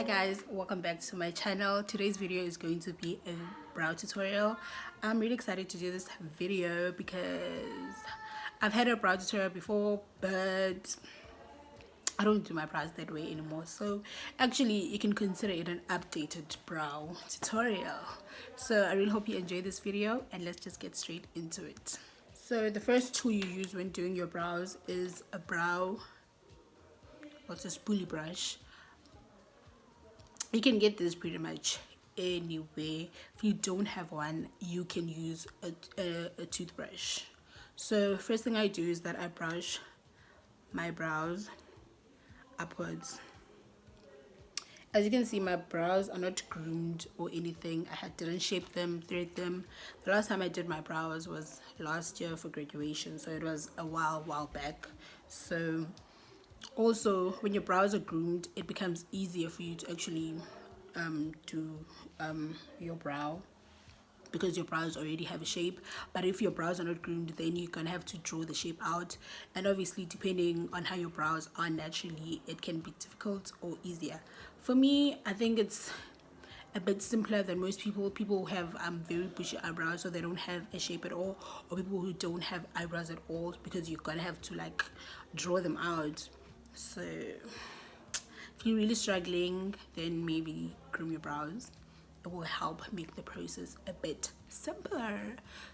Hi guys, welcome back to my channel. Today's video is going to be a brow tutorial. I'm really excited to do this video because I've had a brow tutorial before, but I don't do my brows that way anymore. So actually you can consider it an updated brow tutorial. So I really hope you enjoy this video and let's just get straight into it. So the first tool you use when doing your brows is a spoolie brush. You can get this pretty much anywhere. If you don't have one, you can use a toothbrush. So first thing I do is that I brush my brows upwards. As you can see, my brows are not groomed or anything. Didn't shape them, thread them. The last time I did my brows was last year for graduation, so it was a while back. So also when your brows are groomed, it becomes easier for you to actually do your brow, because your brows already have a shape. But if your brows are not groomed, then you're gonna have to draw the shape out, and obviously depending on how your brows are naturally, it can be difficult or easier. For me, I think it's a bit simpler than most people who have very bushy eyebrows, so they don't have a shape at all, or people who don't have eyebrows at all, because you're gonna have to like draw them out. So if you're really struggling, then maybe groom your brows. It will help make the process a bit simpler.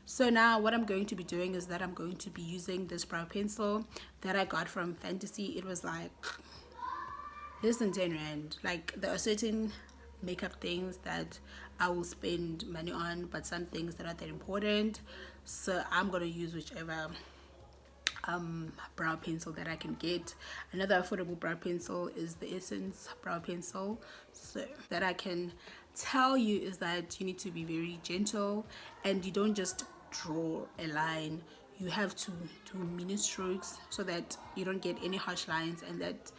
So now what I'm going to be doing is that I'm going to be using this brow pencil that I got from Fantasy. It was like less than 10 rand. Like, there are certain makeup things that I will spend money on, but some things that are that important, so I'm gonna use whichever brow pencil that I can get. Another affordable brow pencil is the Essence brow pencil. So that I can tell you is that you need to be very gentle, and you don't just draw a line. You have to do mini strokes so that you don't get any harsh lines, and that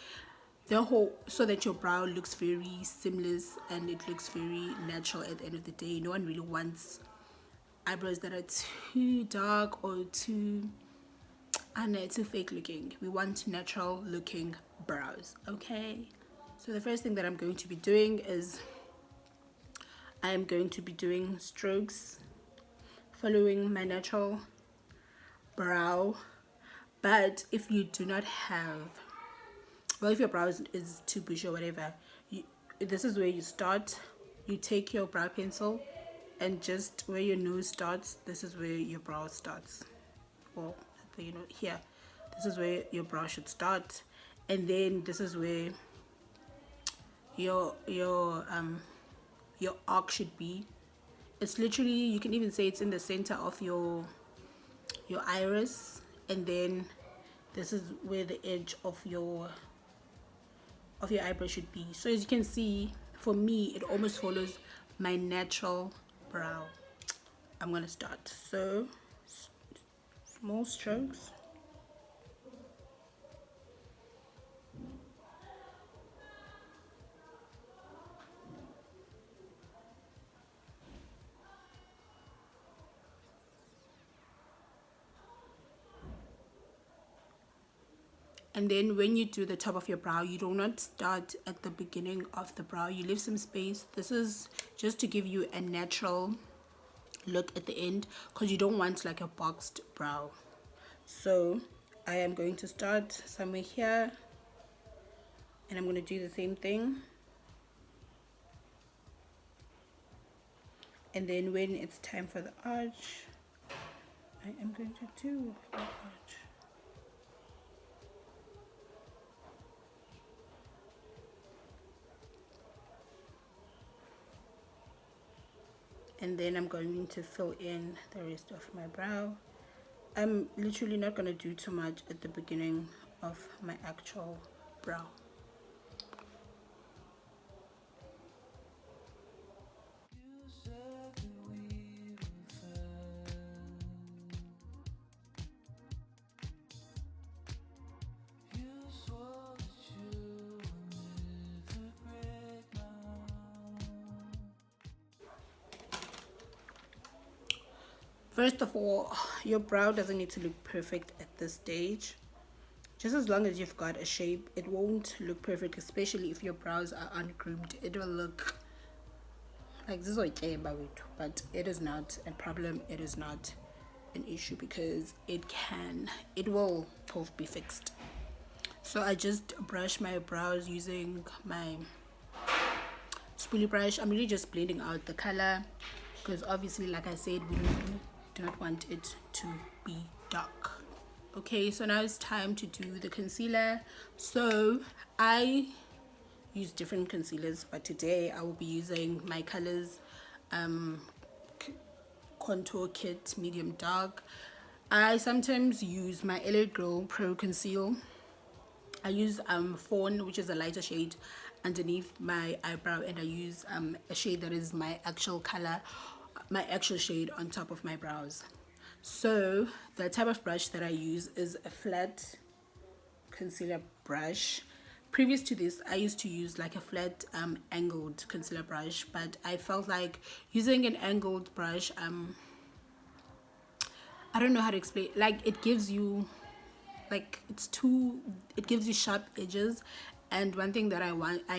so that your brow looks very seamless and it looks very natural at the end of the day. No one really wants eyebrows that are too dark or too too fake looking. We want natural looking brows, okay? So the first thing that I'm going to be doing is I am going to be doing strokes following my natural brow. But if you do not have, well, if your brow is too bushy or whatever, this is where you start. You take your brow pencil, and just where your nose starts, this is where your brow starts. Well, here, this is where your brow should start, and then this is where your arc should be. It's literally, you can even say it's in the center of your iris, and then this is where the edge of your eyebrow should be. So as you can see, for me, it almost follows my natural brow. I'm gonna start. So small strokes. And then when you do the top of your brow, you do not start at the beginning of the brow. You leave some space. This is just to give you a natural look at the end, because you don't want like a boxed brow. So I am going to start somewhere here, and I'm going to do the same thing. And then when it's time for the arch, I am going to do the arch. And then I'm going to fill in the rest of my brow. I'm literally not going to do too much at the beginning of my actual brow. First of all, your brow doesn't need to look perfect at this stage. Just as long as you've got a shape, it won't look perfect, especially if your brows are ungroomed. It will look like this, okay, but it is not a problem. It is not an issue because it will both be fixed. So I just brush my brows using my spoolie brush. I'm really just blending out the color because obviously, like I said, we do not want it to be dark. Okay, so now it's time to do the concealer. So I use different concealers, but today I will be using my colors contour kit medium dark. I sometimes use my LA Girl Pro Conceal. I use fawn, which is a lighter shade, underneath my eyebrow, and I use a shade that is my actual color, my actual shade on top of my brows. So the type of brush that I use is a flat concealer brush. Previous to this, I used to use like a flat angled concealer brush, but I felt like using an angled brush, I don't know how to explain, like it gives you like it gives you sharp edges, and one thing that I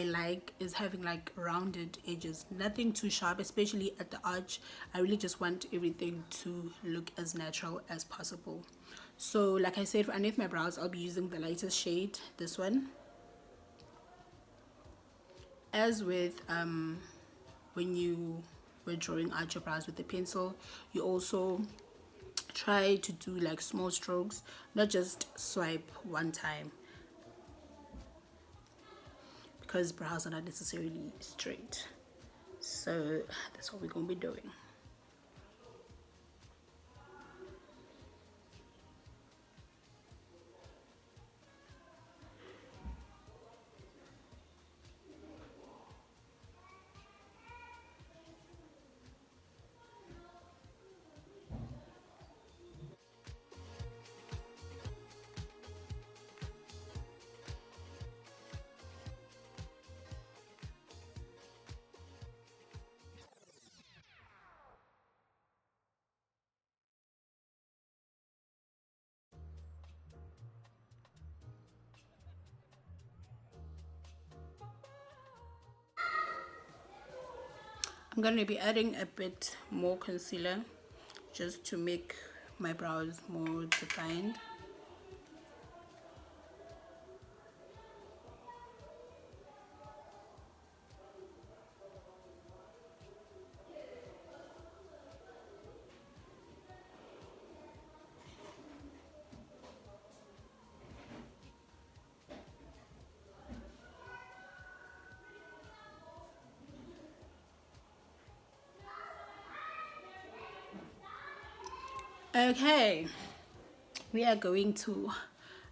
like is having like rounded edges, nothing too sharp, especially at the arch. I really just want everything to look as natural as possible. So like I said, for underneath my brows, I'll be using the lightest shade, this one. As with when you were drawing out your brows with the pencil, you also try to do like small strokes, not just swipe one time, because brows are not necessarily straight. So that's what we're gonna be doing. I'm going to be adding a bit more concealer just to make my brows more defined. Okay, we are going to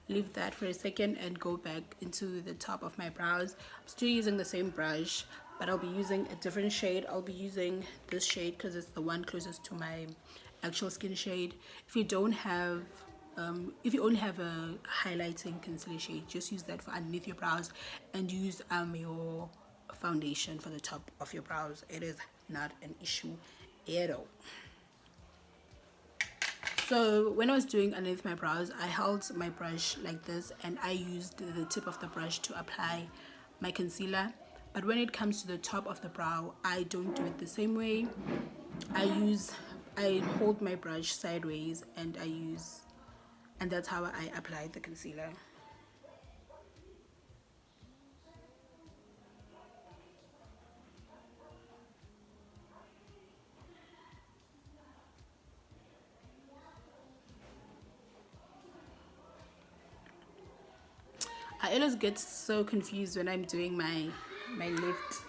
leave that for a second and go back into the top of my brows. I'm still using the same brush, but I'll be using a different shade. I'll be using this shade because it's the one closest to my actual skin shade. If you don't have if you only have a highlighting concealer shade, just use that for underneath your brows, and use your foundation for the top of your brows. It is not an issue at all. So when I was doing underneath my brows, I held my brush like this and I used the tip of the brush to apply my concealer. But when it comes to the top of the brow, I don't do it the same way. I hold my brush sideways and that's how I apply the concealer. I always get so confused when I'm doing my left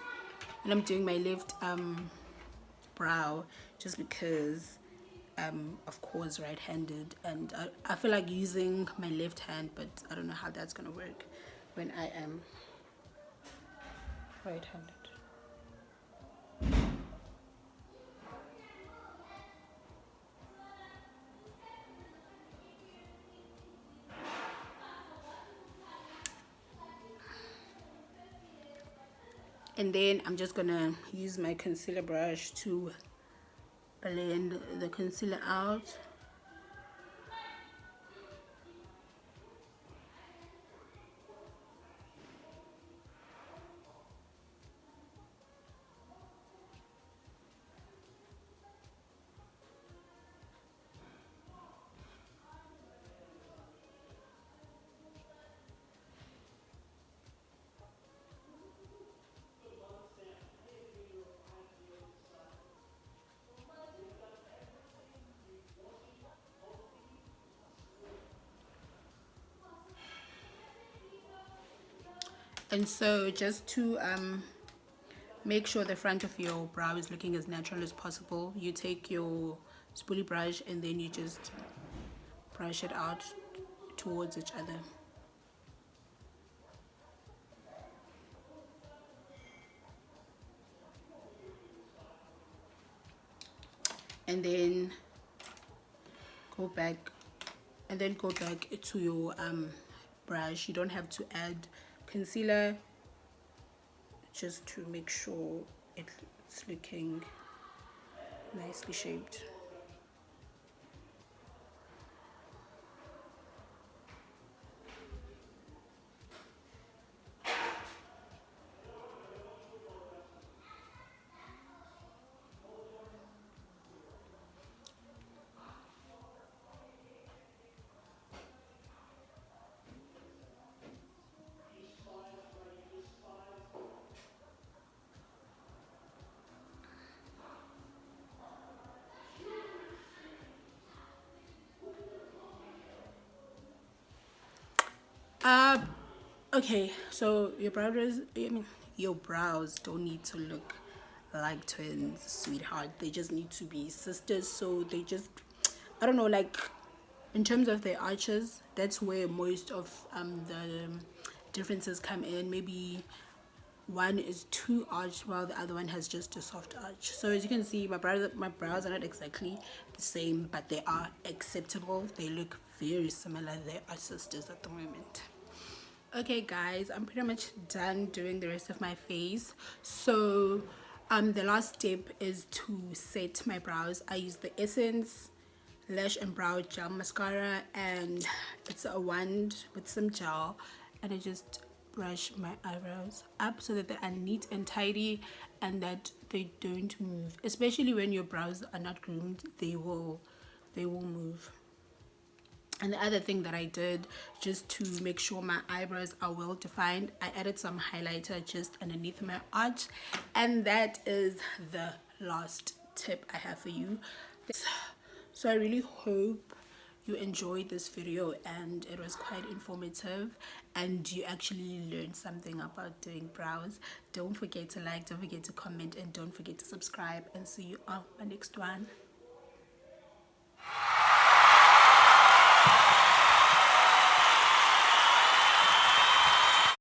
brow, just because of course right-handed, and I feel like using my left hand, but I don't know how that's gonna work when I am right-handed. And then I'm just gonna use my concealer brush to blend the concealer out. And so just to make sure the front of your brow is looking as natural as possible, you take your spoolie brush and then you just brush it out towards each other. And then go back to your brush. You don't have to add concealer, just to make sure it's looking nicely shaped. uh okay, so your brows don't need to look like twins, sweetheart. They just need to be sisters. So they just, I don't know, like in terms of their arches, that's where most of the differences come in. Maybe one is too arched while the other one has just a soft arch. So as you can see, my brows are not exactly the same, but they are acceptable. They look very similar. They are sisters at the moment. Okay guys, I'm pretty much done doing the rest of my face. So the last step is to set my brows. I use the Essence Lash and Brow Gel Mascara, and it's a wand with some gel, and I just brush my eyebrows up so that they are neat and tidy and that they don't move. Especially when your brows are not groomed, they will move. And the other thing that I did, just to make sure my eyebrows are well defined, I added some highlighter just underneath my arch. And that is the last tip I have for you. So I really hope you enjoyed this video and it was quite informative and you actually learned something about doing brows. Don't forget to like, don't forget to comment, and don't forget to subscribe, and see you on my next one.